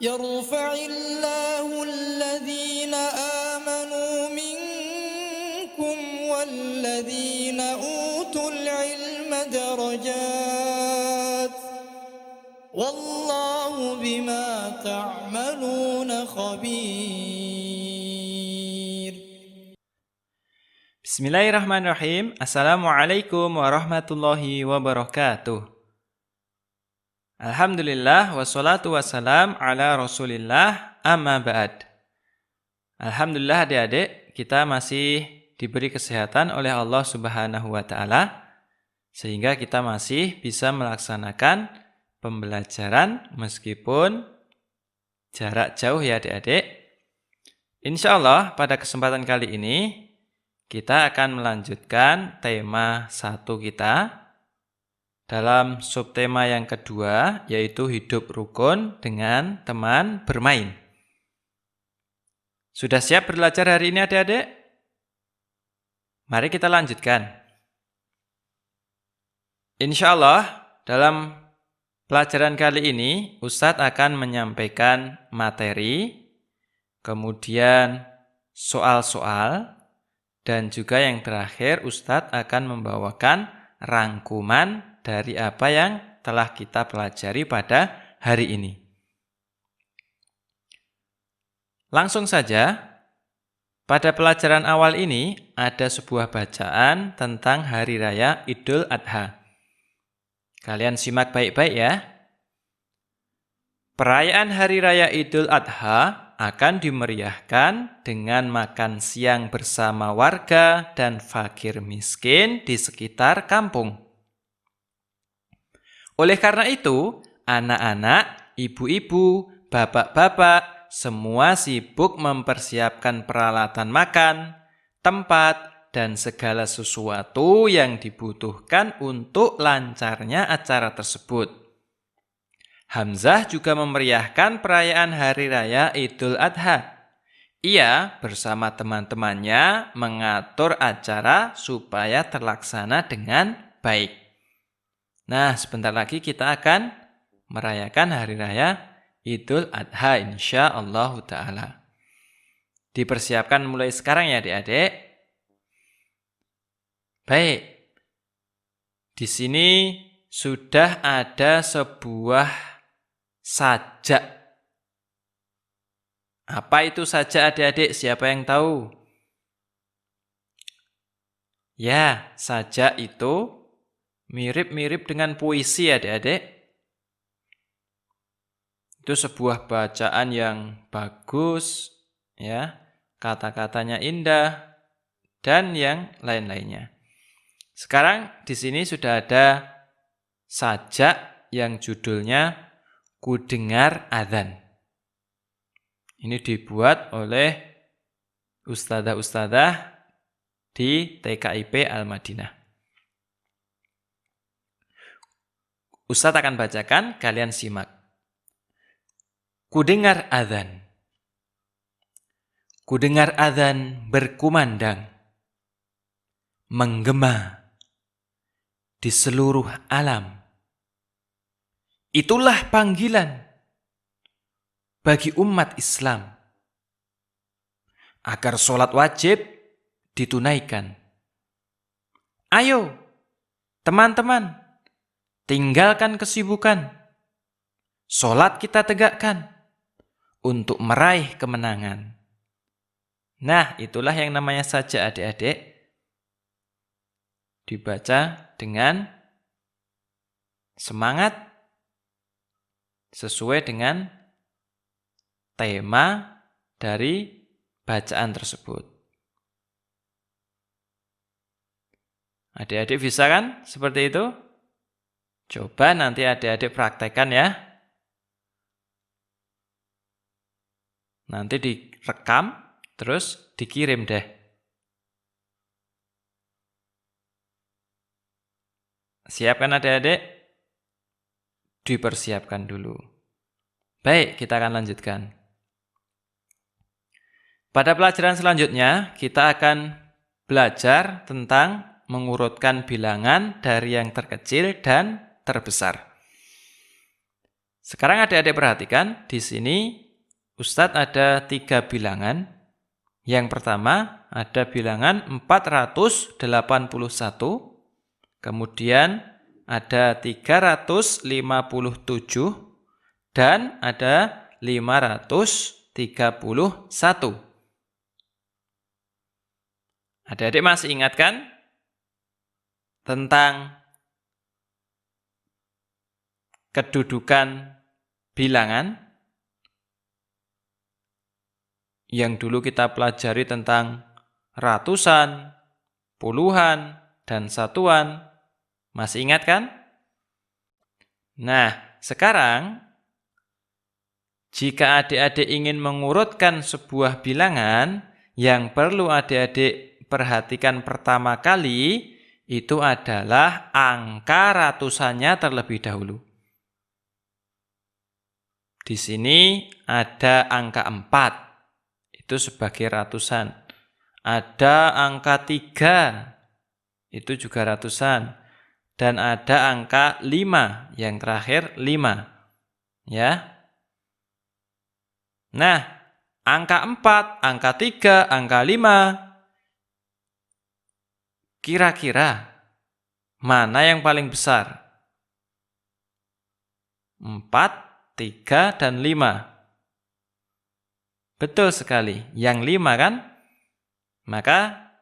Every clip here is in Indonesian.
يرفع الله الذين آمنوا منكم والذين أوتوا العلم درجات والله بما تعملون خبير. Bismillahirrahmanirrahim. Assalamualaikum warahmatullahi wabarakatuh. Alhamdulillah wassalatu wassalam ala rasulillah amma ba'd. Alhamdulillah adik-adik, kita masih diberi kesehatan oleh Allah Subhanahu wa ta'ala sehingga kita masih bisa melaksanakan pembelajaran meskipun jarak jauh ya adik-adik. Insyaallah pada kesempatan kali ini kita akan melanjutkan tema 1 kita dalam subtema yang kedua, yaitu hidup rukun dengan teman bermain. Sudah siap belajar hari ini adik-adik? Mari kita lanjutkan. Insyaallah dalam pelajaran kali ini Ustadz akan menyampaikan materi, kemudian soal-soal, dan juga yang terakhir Ustadz akan membawakan rangkuman dari apa yang telah kita pelajari pada hari ini. Langsung saja, pada pelajaran awal ini ada sebuah bacaan tentang Hari Raya Idul Adha. Kalian simak baik-baik ya. Perayaan Hari Raya Idul Adha akan dimeriahkan dengan makan siang bersama warga dan fakir miskin di sekitar kampung. Oleh karena itu, anak-anak, ibu-ibu, bapak-bapak, semua sibuk mempersiapkan peralatan makan, tempat, dan segala sesuatu yang dibutuhkan untuk lancarnya acara tersebut. Hamzah juga memeriahkan perayaan Hari Raya Idul Adha. Ia bersama teman-temannya mengatur acara supaya terlaksana dengan baik. Nah, sebentar lagi kita akan merayakan Hari Raya Idul Adha insyaallah ta'ala. Dipersiapkan mulai sekarang ya adik-adik. Baik, di sini sudah ada sebuah sajak. Apa itu sajak adik-adik? Siapa yang tahu? Ya, sajak itu mirip-mirip dengan puisi adik-adik. Itu sebuah bacaan yang bagus, ya, kata-katanya indah, dan yang lain-lainnya. Sekarang di sini sudah ada sajak yang judulnya Ku Dengar Adzan. Ini dibuat oleh ustadzah-ustadzah di TKIP Al-Madinah. Ustadz akan bacakan, kalian simak. Ku dengar adzan. Ku dengar adzan berkumandang, menggema di seluruh alam. Itulah panggilan bagi umat Islam agar sholat wajib ditunaikan. Ayo, teman-teman, tinggalkan kesibukan. Sholat kita tegakkan untuk meraih kemenangan. Nah, itulah yang namanya sajak adik-adik. Dibaca dengan semangat sesuai dengan tema dari bacaan tersebut. Adik-adik bisa kan seperti itu? Coba nanti adik-adik praktekkan ya. Nanti direkam, terus dikirim deh. Siapkan adik-adik? Dipersiapkan dulu. Baik, kita akan lanjutkan. Pada pelajaran selanjutnya, kita akan belajar tentang mengurutkan bilangan dari yang terkecil dan terbesar. Sekarang adik-adik perhatikan, di sini Ustadz ada 3 bilangan. Yang pertama ada bilangan 481, kemudian ada 357, dan ada 531. Adik-adik masih ingat kan tentang kedudukan bilangan yang dulu kita pelajari tentang ratusan, puluhan, dan satuan? Masih ingat kan? Nah, sekarang jika adik-adik ingin mengurutkan sebuah bilangan, yang perlu adik-adik perhatikan pertama kali itu adalah angka ratusannya terlebih dahulu. Di sini ada angka 4, itu sebagai ratusan. Ada angka 3, itu juga ratusan. Dan ada angka 5, yang terakhir 5. Ya. Nah, angka 4, angka 3, angka 5. Kira-kira mana yang paling besar? 4, 3, dan 5. Betul sekali, yang 5 kan? Maka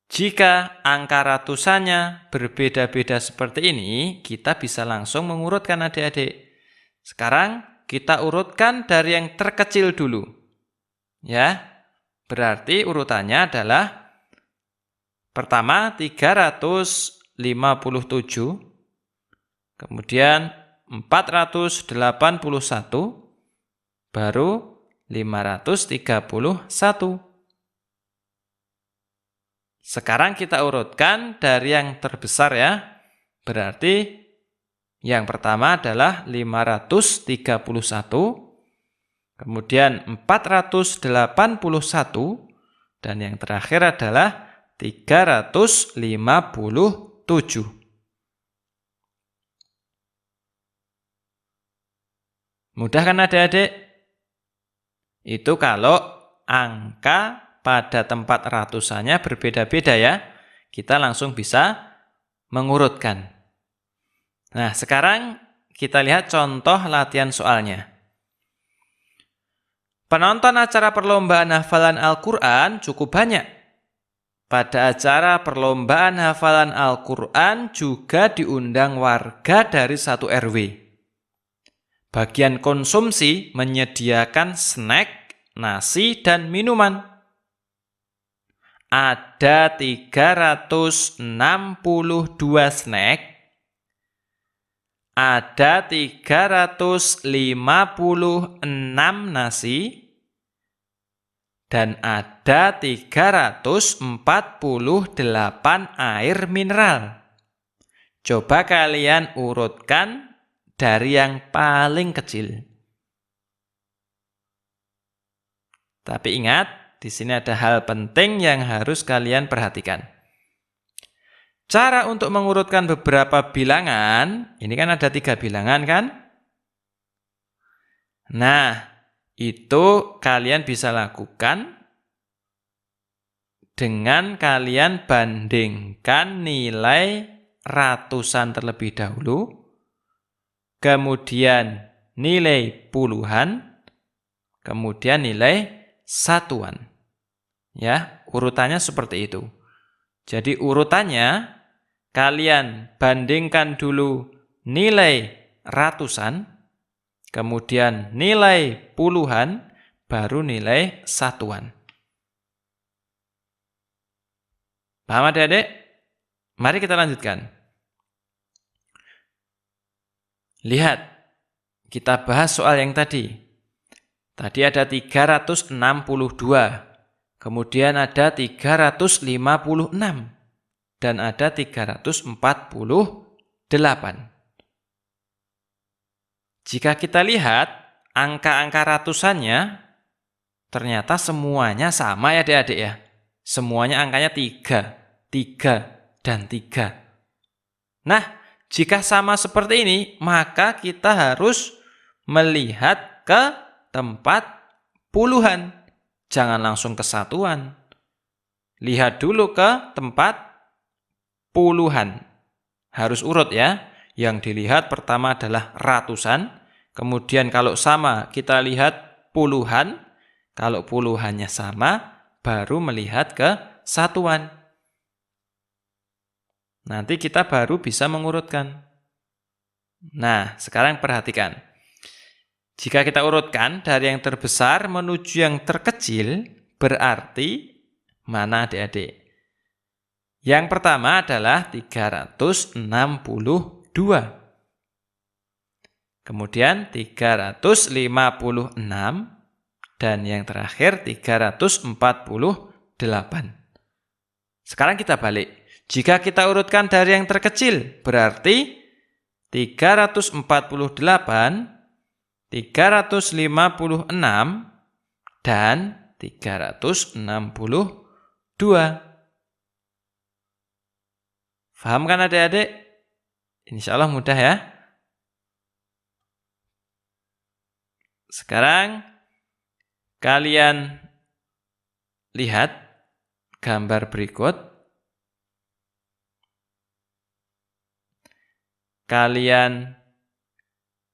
jika angka ratusannya berbeda-beda seperti ini, kita bisa langsung mengurutkan adik-adik. Sekarang kita urutkan dari yang terkecil dulu. Ya, berarti urutannya adalah pertama 357, kemudian 481, baru 531. Sekarang kita urutkan dari yang terbesar ya. Berarti yang pertama adalah 531, kemudian 481, dan yang terakhir adalah 357. Mudah kan adik-adik? Itu kalau angka pada tempat ratusannya berbeda-beda ya. Kita langsung bisa mengurutkan. Nah, sekarang kita lihat contoh latihan soalnya. Penonton acara perlombaan hafalan Al-Quran cukup banyak. Pada acara perlombaan hafalan Al-Quran juga diundang warga dari satu RW. Bagian konsumsi menyediakan snack, nasi, dan minuman. Ada 362 snack, ada 356 nasi, dan ada 348 air mineral. Coba kalian urutkan dari yang paling kecil. Tapi ingat, di sini ada hal penting yang harus kalian perhatikan. Cara untuk mengurutkan beberapa bilangan, ini kan ada 3 bilangan kan? Nah, itu kalian bisa lakukan dengan kalian bandingkan nilai ratusan terlebih dahulu, kemudian nilai puluhan, kemudian nilai satuan. Ya, urutannya seperti itu. Jadi urutannya kalian bandingkan dulu nilai ratusan, kemudian nilai puluhan, baru nilai satuan. Paham adik-adik? Mari kita lanjutkan. Lihat, kita bahas soal yang tadi. Tadi ada 362, kemudian ada 356, dan ada 348. Jika kita lihat angka-angka ratusannya, ternyata semuanya sama ya adik-adik ya. Semuanya angkanya 3, 3, dan 3. Nah, Jika sama seperti ini, maka kita harus melihat ke tempat puluhan. Jangan langsung ke satuan. Lihat dulu ke tempat puluhan. Harus urut ya. Yang dilihat pertama adalah ratusan. Kemudian kalau sama kita lihat puluhan. Kalau puluhannya sama, baru melihat ke satuan. Nanti kita baru bisa mengurutkan. Nah, sekarang perhatikan. Jika kita urutkan dari yang terbesar menuju yang terkecil, berarti mana adik-adik? Yang pertama adalah 362. Kemudian 356. Dan yang terakhir 348. Sekarang kita balik. Jika kita urutkan dari yang terkecil, berarti 348, 356, dan 362. Paham kan adik-adik? Insya Allah mudah ya. Sekarang kalian lihat gambar berikut. Kalian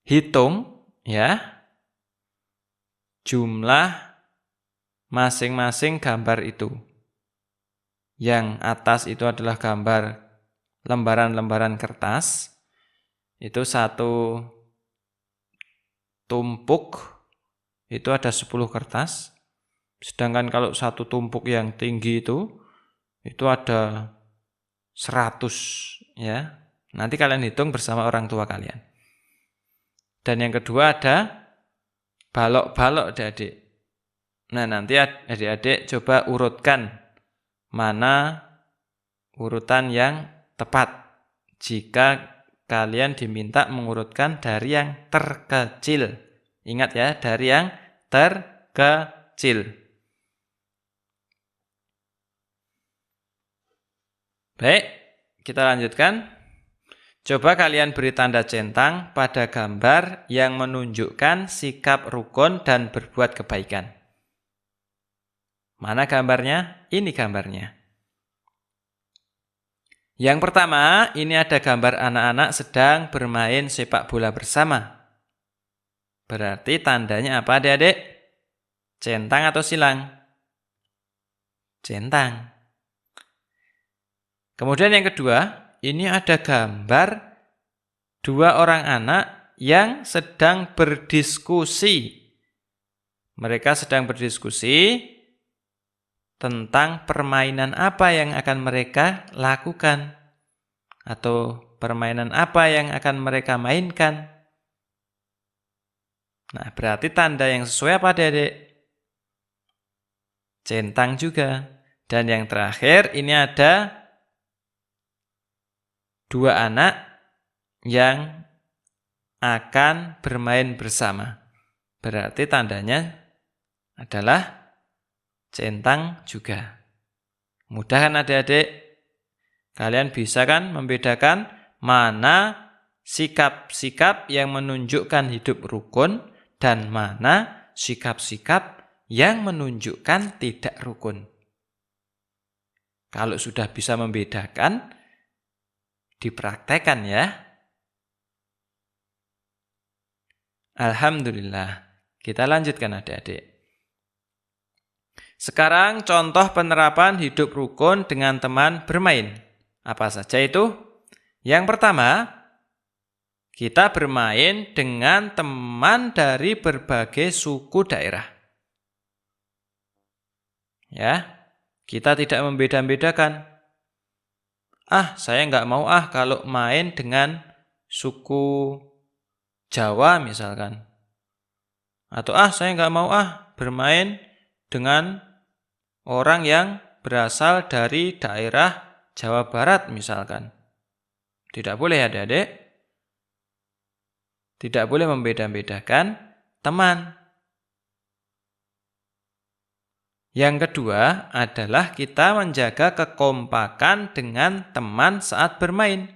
hitung ya jumlah masing-masing gambar itu. Yang atas itu adalah gambar lembaran-lembaran kertas. Itu satu tumpuk itu ada 10 kertas. Sedangkan kalau satu tumpuk yang tinggi itu ada 100 ya. Nanti kalian hitung bersama orang tua kalian. Dan yang kedua ada balok-balok adik-adik. Nah, nanti adik-adik coba urutkan mana urutan yang tepat. Jika kalian diminta mengurutkan dari yang terkecil. Ingat ya, dari yang terkecil. Baik, kita lanjutkan. Coba kalian beri tanda centang pada gambar yang menunjukkan sikap rukun dan berbuat kebaikan. Mana gambarnya? Ini gambarnya. Yang pertama, ini ada gambar anak-anak sedang bermain sepak bola bersama. Berarti tandanya apa adik-adik? Centang atau silang? Centang. Kemudian yang kedua, ini ada gambar dua orang anak yang sedang berdiskusi. Mereka sedang berdiskusi tentang permainan apa yang akan mereka lakukan. Atau permainan apa yang akan mereka mainkan. Nah, berarti tanda yang sesuai apa adik-adik? Centang juga. Dan yang terakhir ini ada dua anak yang akan bermain bersama. Berarti tandanya adalah centang juga. Mudah kan adik-adik? Kalian bisa kan membedakan mana sikap-sikap yang menunjukkan hidup rukun dan mana sikap-sikap yang menunjukkan tidak rukun. Kalau sudah bisa membedakan, dipraktekkan ya. Alhamdulillah. Kita lanjutkan adik-adik. Sekarang contoh penerapan hidup rukun dengan teman bermain. Apa saja itu? Yang pertama, kita bermain dengan teman dari berbagai suku daerah. Ya, kita tidak membeda-bedakan. Saya nggak mau kalau main dengan suku Jawa misalkan. Atau saya nggak mau bermain dengan orang yang berasal dari daerah Jawa Barat misalkan. Tidak boleh adik-adik. Tidak boleh membeda-bedakan teman. Yang kedua adalah kita menjaga kekompakan dengan teman saat bermain.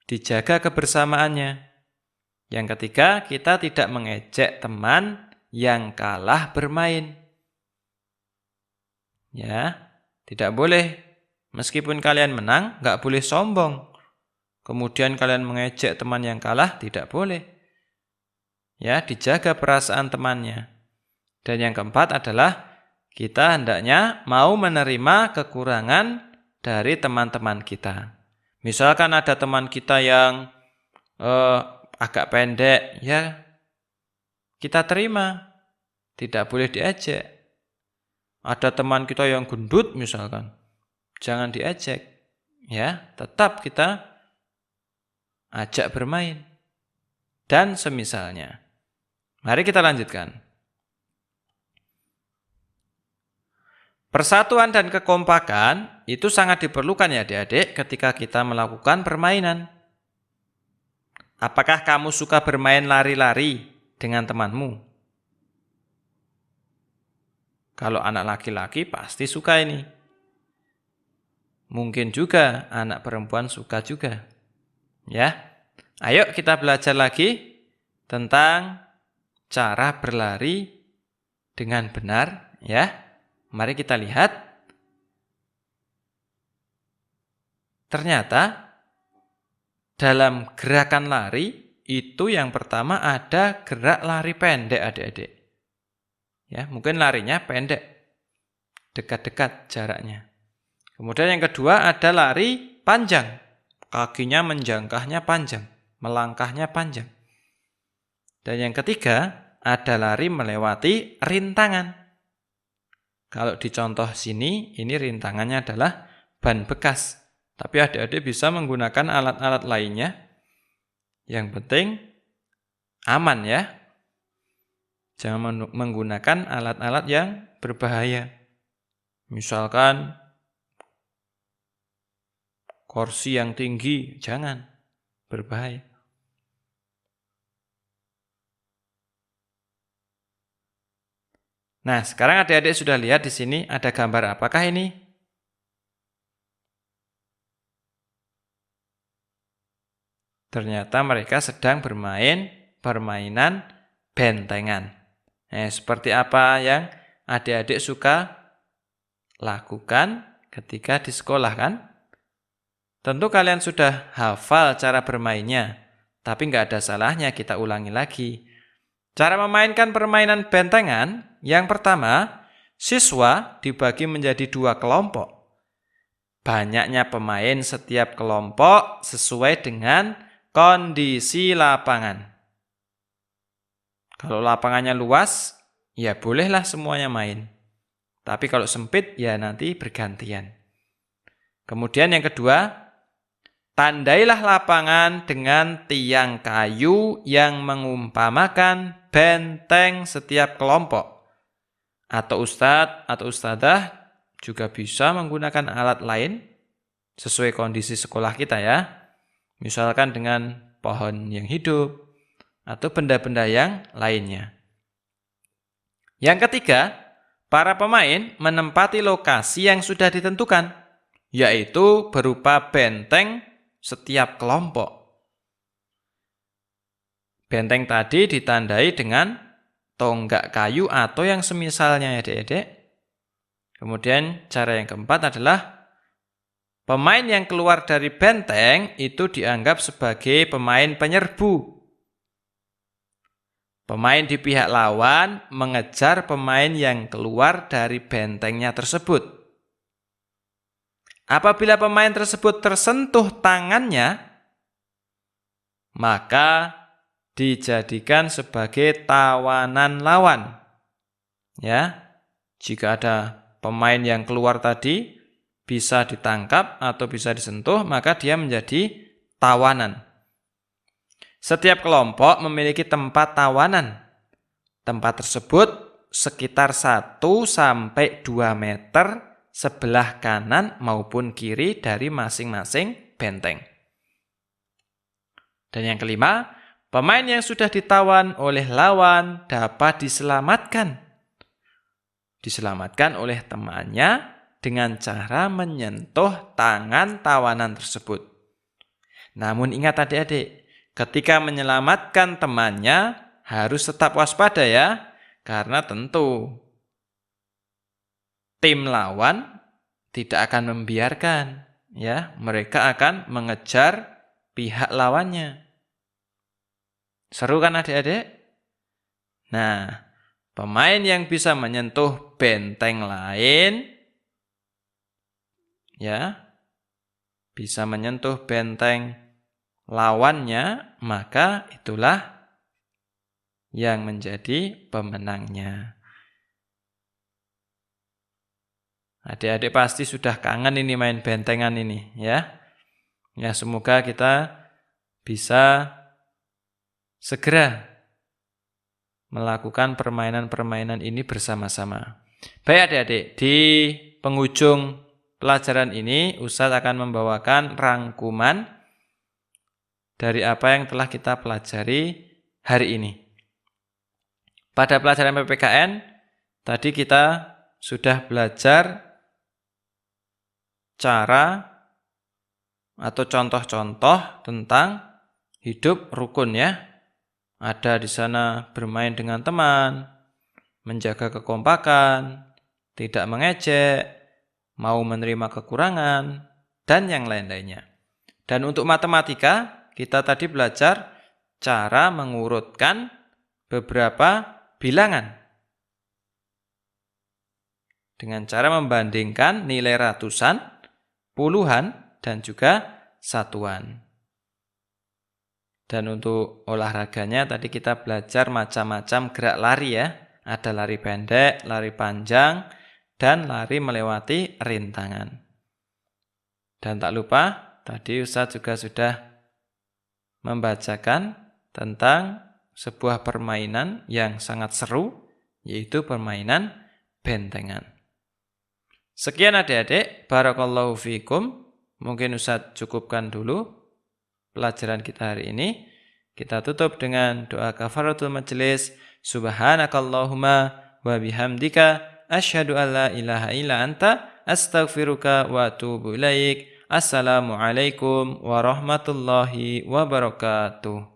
dijaga kebersamaannya. Yang ketiga, kita tidak mengejek teman yang kalah bermain. Ya, tidak boleh. Meskipun kalian menang, nggak boleh sombong. Kemudian kalian mengejek teman yang kalah, tidak boleh. Ya, dijaga perasaan temannya. Dan yang keempat adalah kita hendaknya mau menerima kekurangan dari teman-teman kita. Misalkan ada teman kita yang agak pendek, ya kita terima, tidak boleh diejek. Ada teman kita yang gendut misalkan, jangan diejek, ya tetap kita ajak bermain dan semisalnya. Mari kita lanjutkan. Persatuan dan kekompakan itu sangat diperlukan ya adik-adik ketika kita melakukan permainan. Apakah kamu suka bermain lari-lari dengan temanmu? Kalau anak laki-laki pasti suka ini. Mungkin juga anak perempuan suka juga. Ya. Ayo kita belajar lagi tentang cara berlari dengan benar, ya. Mari kita lihat. Ternyata dalam gerakan lari itu yang pertama ada gerak lari pendek adik-adik. Ya, mungkin larinya pendek, dekat-dekat jaraknya. Kemudian yang kedua ada lari panjang, kakinya menjangkahnya panjang, melangkahnya panjang. Dan yang ketiga ada lari melewati rintangan. Kalau di contoh sini, ini rintangannya adalah ban bekas. Tapi adik-adik bisa menggunakan alat-alat lainnya. Yang penting aman ya. Jangan menggunakan alat-alat yang berbahaya. Misalkan kursi yang tinggi, jangan, berbahaya. Nah, sekarang adik-adik sudah lihat di sini ada gambar apakah ini? Ternyata mereka sedang bermain permainan bentengan. Seperti apa yang adik-adik suka lakukan ketika di sekolah kan? Tentu kalian sudah hafal cara bermainnya, tapi nggak ada salahnya kita ulangi lagi. Cara memainkan permainan bentengan, yang pertama, siswa dibagi menjadi 2 kelompok. Banyaknya pemain setiap kelompok sesuai dengan kondisi lapangan. Kalau lapangannya luas, ya bolehlah semuanya main. Tapi kalau sempit, ya nanti bergantian. Kemudian yang kedua, tandailah lapangan dengan tiang kayu yang mengumpamakan benteng setiap kelompok. Atau ustadz atau ustadzah juga bisa menggunakan alat lain sesuai kondisi sekolah kita ya. Misalkan dengan pohon yang hidup atau benda-benda yang lainnya. Yang ketiga, para pemain menempati lokasi yang sudah ditentukan, yaitu berupa benteng setiap kelompok. Benteng tadi ditandai dengan tonggak kayu atau yang semisalnya ya adik-adik. Kemudian cara yang keempat adalah pemain yang keluar dari benteng itu dianggap sebagai pemain penyerbu. Pemain di pihak lawan mengejar pemain yang keluar dari bentengnya tersebut. Apabila pemain tersebut tersentuh tangannya, maka dijadikan sebagai tawanan lawan. Ya, jika ada pemain yang keluar tadi bisa ditangkap atau bisa disentuh, maka dia menjadi tawanan. Setiap kelompok memiliki tempat tawanan. Tempat tersebut sekitar 1-2 meter sebelah kanan maupun kiri dari masing-masing benteng. Dan yang kelima, pemain yang sudah ditawan oleh lawan dapat diselamatkan. Diselamatkan oleh temannya dengan cara menyentuh tangan tawanan tersebut. Namun ingat adik-adik, ketika menyelamatkan temannya harus tetap waspada ya, karena tentu tim lawan tidak akan membiarkan ya, mereka akan mengejar pihak lawannya. Seru kan adik-adik? Nah, pemain yang bisa menyentuh benteng lain ya, bisa menyentuh benteng lawannya, maka itulah yang menjadi pemenangnya. Adik-adik pasti sudah kangen ini main bentengan ini ya. Ya, semoga kita bisa segera melakukan permainan-permainan ini bersama-sama. Baik adik-adik, di penghujung pelajaran ini Ustadz akan membawakan rangkuman dari apa yang telah kita pelajari hari ini. Pada pelajaran PPKN tadi kita sudah belajar cara atau contoh-contoh tentang hidup rukun ya. Ada di sana bermain dengan teman, menjaga kekompakan, tidak mengejek, mau menerima kekurangan, dan yang lain-lainnya. Dan untuk matematika, kita tadi belajar cara mengurutkan beberapa bilangan dengan cara membandingkan nilai ratusan, puluhan, dan juga satuan. Dan untuk olahraganya tadi kita belajar macam-macam gerak lari ya. Ada lari pendek, lari panjang, dan lari melewati rintangan. Dan tak lupa, tadi Ustadz juga sudah membacakan tentang sebuah permainan yang sangat seru, yaitu permainan bentengan. Sekian adik-adik, barakallahu fikum. Mungkin Ustadz cukupkan dulu pelajaran kita hari ini. Kita tutup dengan doa kafaratul majelis. Subhanakallahumma wa bihamdika asyhadu an la ilaha illa anta astaghfiruka wa atubu ilaik. Assalamualaikum warahmatullahi wabarakatuh.